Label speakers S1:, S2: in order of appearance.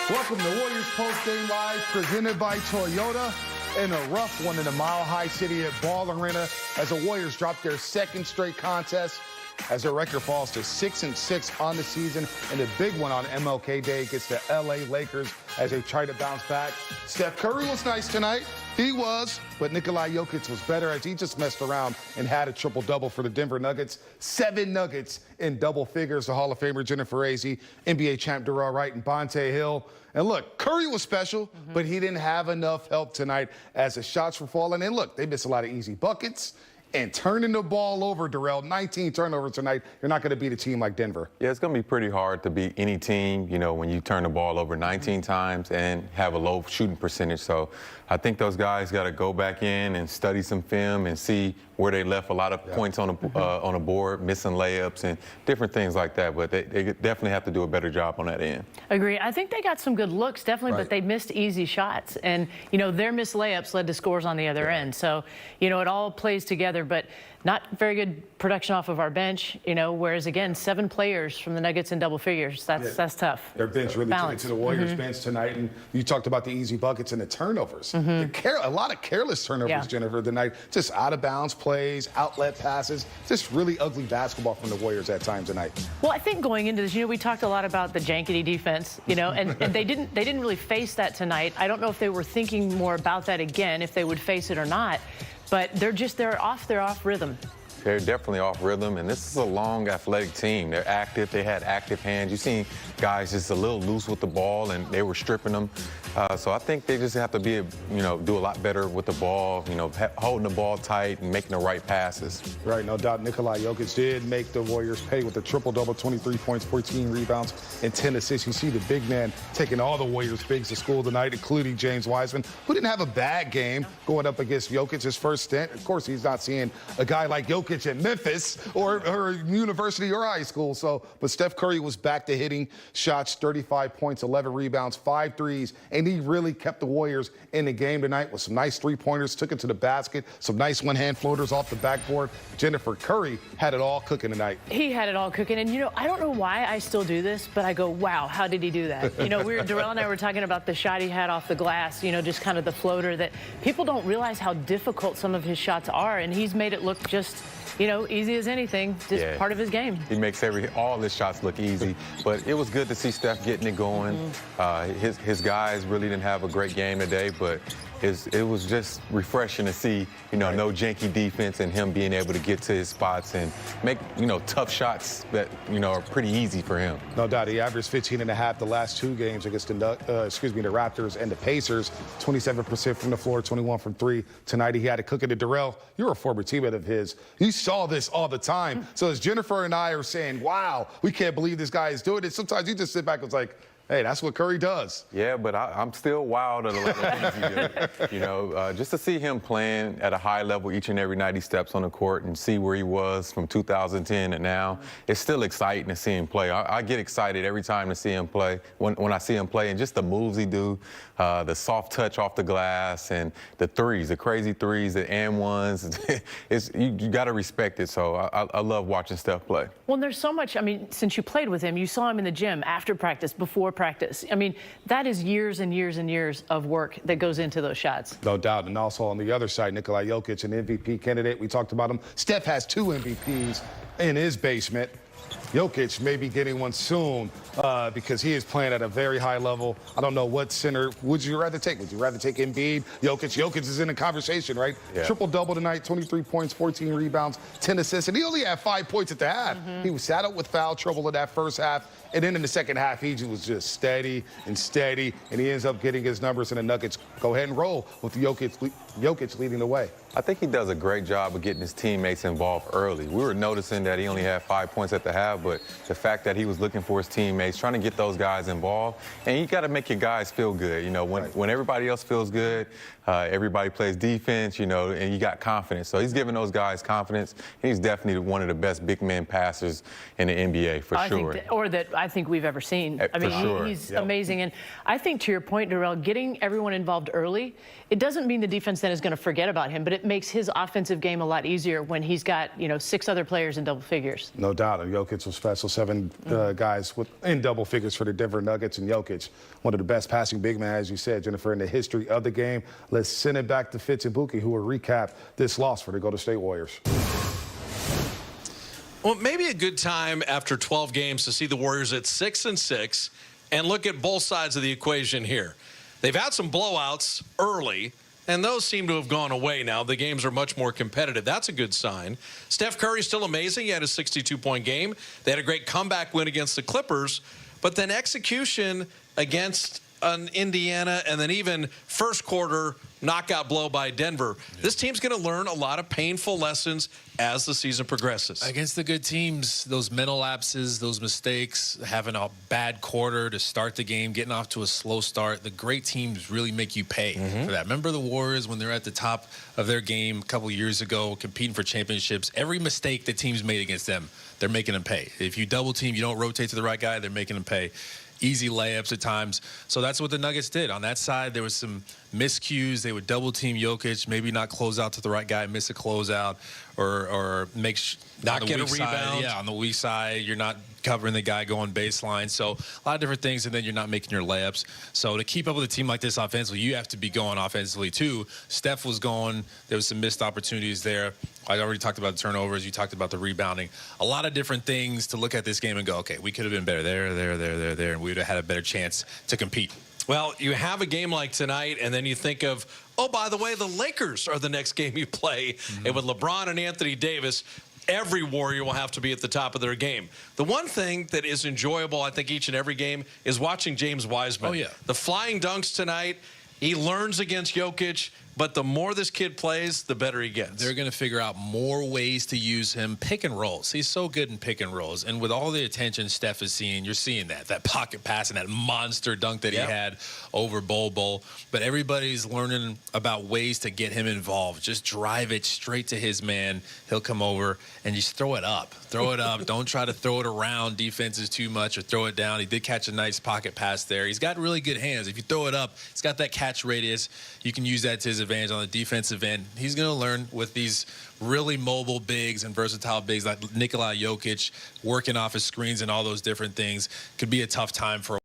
S1: Welcome to Warriors Post Game Live, presented by Toyota. In a rough one in the Mile High City at Ball Arena as the Warriors drop their second straight contest as their record falls to 6-6 on the season, and a big one on MLK Day against the LA Lakers as they try to bounce back. Steph Curry was nice tonight. He was, but Nikola Jokic was better as he just messed around and had a triple-double for the Denver Nuggets. 7 Nuggets in double figures. The Hall of Famer Jennifer Azzi, NBA champ Darrell Wright, and Bonte Hill. And look, Curry was special, but he didn't have enough help tonight as the shots were falling. And look, they missed a lot of easy buckets and turning the ball over, Darrell. 19 turnovers tonight. You're not going to beat a team like Denver.
S2: Yeah, it's going to be pretty hard to beat any team, you know, when you turn the ball over 19 times and have a low shooting percentage. So I think those guys got to go back in and study some film and see where they left a lot of points on a board, missing layups and different things like that. But they definitely have to do a better job on that end.
S3: Agree. I think they got some good looks, definitely, but they missed easy shots. And, you know, their missed layups led to scores on the other end. So, you know, it all plays together, but not very good production off of our bench, you know, whereas, again, 7 players from the Nuggets in double figures. That's tough.
S1: Their bench really took it to the Warriors bench tonight. And you talked about the easy buckets and the turnovers. A lot of careless turnovers, Jennifer, tonight. Just out-of-bounds plays, outlet passes. Just really ugly basketball from the Warriors at times tonight.
S3: Well, I think going into this, you know, we talked a lot about the jankety defense, you know, and they didn't really face that tonight. I don't know if they were thinking more about that again, if they would face it or not. But they're off rhythm.
S2: They're definitely off rhythm, and this is a long, athletic team. They're active. They had active hands. You've seen guys just a little loose with the ball, and they were stripping them. So I think they just have to be, you know, do a lot better with the ball, you know, holding the ball tight and making the right passes.
S1: Right, no doubt. Nikola Jokic did make the Warriors pay with a triple-double, 23 points, 14 rebounds, and 10 assists. You see the big man taking all the Warriors' bigs to school tonight, including James Wiseman, who didn't have a bad game going up against Jokic his first stint. Of course, he's not seeing a guy like Jokic at Memphis or university or high school. But Steph Curry was back to hitting shots, 35 points, 11 rebounds, 5 threes, and he really kept the Warriors in the game tonight with some nice three-pointers, took it to the basket, some nice one-hand floaters off the backboard. Jennifer Curry had it all cooking tonight.
S3: He had it all cooking, and, you know, I don't know why I still do this, but I go, wow, how did he do that? You know, Darrell and I were talking about the shot he had off the glass, you know, just kind of the floater that people don't realize how difficult some of his shots are, and he's made it look just, you know, easy as anything, just part of his game.
S2: He makes all his shots look easy, but it was good to see Steph getting it going. His guys really didn't have a great game today, but it was just refreshing to see, you know, no janky defense and him being able to get to his spots and make, you know, tough shots that, you know, are pretty easy for him.
S1: No doubt. He averaged 15.5 the last 2 games against the Raptors and the Pacers. 27% from the floor, 21 from 3. Tonight he had to cook it to Darrell. You're a former teammate of his. You saw this all the time. So as Jennifer and I are saying, wow, we can't believe this guy is doing it, sometimes you just sit back and it's like, hey, that's what Curry does.
S2: Yeah, but I'm still wild at a lot of things he did. You know, just to see him playing at a high level each and every night he steps on the court and see where he was from 2010 and now, it's still exciting to see him play. I get excited every time to see him play, when I see him play, and just the moves he do, the soft touch off the glass and the threes, the crazy threes, the and ones. You got to respect it, so I love watching Steph play.
S3: Well, there's so much, I mean, since you played with him, you saw him in the gym after practice, before practice. I mean, that is years and years and years of work that goes into those shots.
S1: No doubt. And also on the other side, Nikola Jokic, an MVP candidate. We talked about him. Steph has 2 MVPs in his basement. Jokic may be getting one soon because he is playing at a very high level. I don't know what center would you rather take. Would you rather take Embiid, Jokic? Jokic is in the conversation, right? Yeah. Triple-double tonight, 23 points, 14 rebounds, 10 assists, and he only had 5 points at the half. He was saddled with foul trouble in that first half, and then in the second half, he was just steady, and he ends up getting his numbers, and the Nuggets go ahead and roll with Jokic leading the way.
S2: I think he does a great job of getting his teammates involved early. We were noticing that he only had 5 points at the half, but the fact that he was looking for his teammates, trying to get those guys involved, and you got to make your guys feel good. You know, when everybody else feels good, everybody plays defense, you know, and you got confidence. So he's giving those guys confidence. He's definitely one of the best big man passers in the NBA, for sure.
S3: I think we've ever seen. I mean, he's amazing. And I think, to your point, Darrell, getting everyone involved early, it doesn't mean the defense then is going to forget about him, but it makes his offensive game a lot easier when he's got, you know, 6 other players in double figures.
S1: No doubt. And Jokic also special. 7 guys in double figures for the Denver Nuggets, and Jokic, one of the best passing big men, as you said, Jennifer, in the history of the game. Let's send it back to Fitz and Buki, who will recap this loss for the Golden State Warriors.
S4: Well, maybe a good time after 12 games to see the Warriors at 6-6 and look at both sides of the equation here. They've had some blowouts early, and those seem to have gone away now. The games are much more competitive. That's a good sign. Steph Curry's still amazing. He had a 62-point game. They had a great comeback win against the Clippers. But then execution against Indiana, and then even first quarter knockout blow by Denver. Yeah. This team's going to learn a lot of painful lessons as the season progresses.
S5: Against the good teams, those mental lapses, those mistakes, having a bad quarter to start the game, getting off to a slow start, the great teams really make you pay for that. Remember the Warriors when they're at the top of their game a couple years ago, competing for championships? Every mistake the teams made against them, they're making them pay. If you double team, you don't rotate to the right guy, they're making them pay. Easy layups at times. So that's what the Nuggets did. On that side, there was some miscues. They would double team Jokic, maybe not close out to the right guy, miss a closeout, or not get a rebound. Yeah, on the weak side, you're not covering the guy going baseline. So a lot of different things, and then you're not making your layups. So to keep up with a team like this offensively, you have to be going offensively too. Steph was going. There was some missed opportunities there. I already talked about the turnovers. You talked about the rebounding. A lot of different things to look at this game and go, okay, we could have been better there, and we would have had a better chance to compete.
S4: Well, you have a game like tonight, and then you think of, oh, by the way, the Lakers are the next game you play. And with LeBron and Anthony Davis, every Warrior will have to be at the top of their game. The one thing that is enjoyable, I think, each and every game is watching James Wiseman.
S5: Oh, yeah.
S4: The flying dunks tonight, he learns against Jokic. But the more this kid plays, the better he gets.
S5: They're going to figure out more ways to use him. Pick and rolls. He's so good in pick and rolls. And with all the attention Steph is seeing, you're seeing that pocket pass and that monster dunk that he had over Bol. But everybody's learning about ways to get him involved. Just drive it straight to his man. He'll come over and just throw it up. Throw it up. Don't try to throw it around defenses too much or throw it down. He did catch a nice pocket pass there. He's got really good hands. If you throw it up, he's got that catch radius. You can use that to his advantage on the defensive end. He's going to learn with these really mobile bigs and versatile bigs like Nikola Jokic working off his screens and all those different things. Could be a tough time for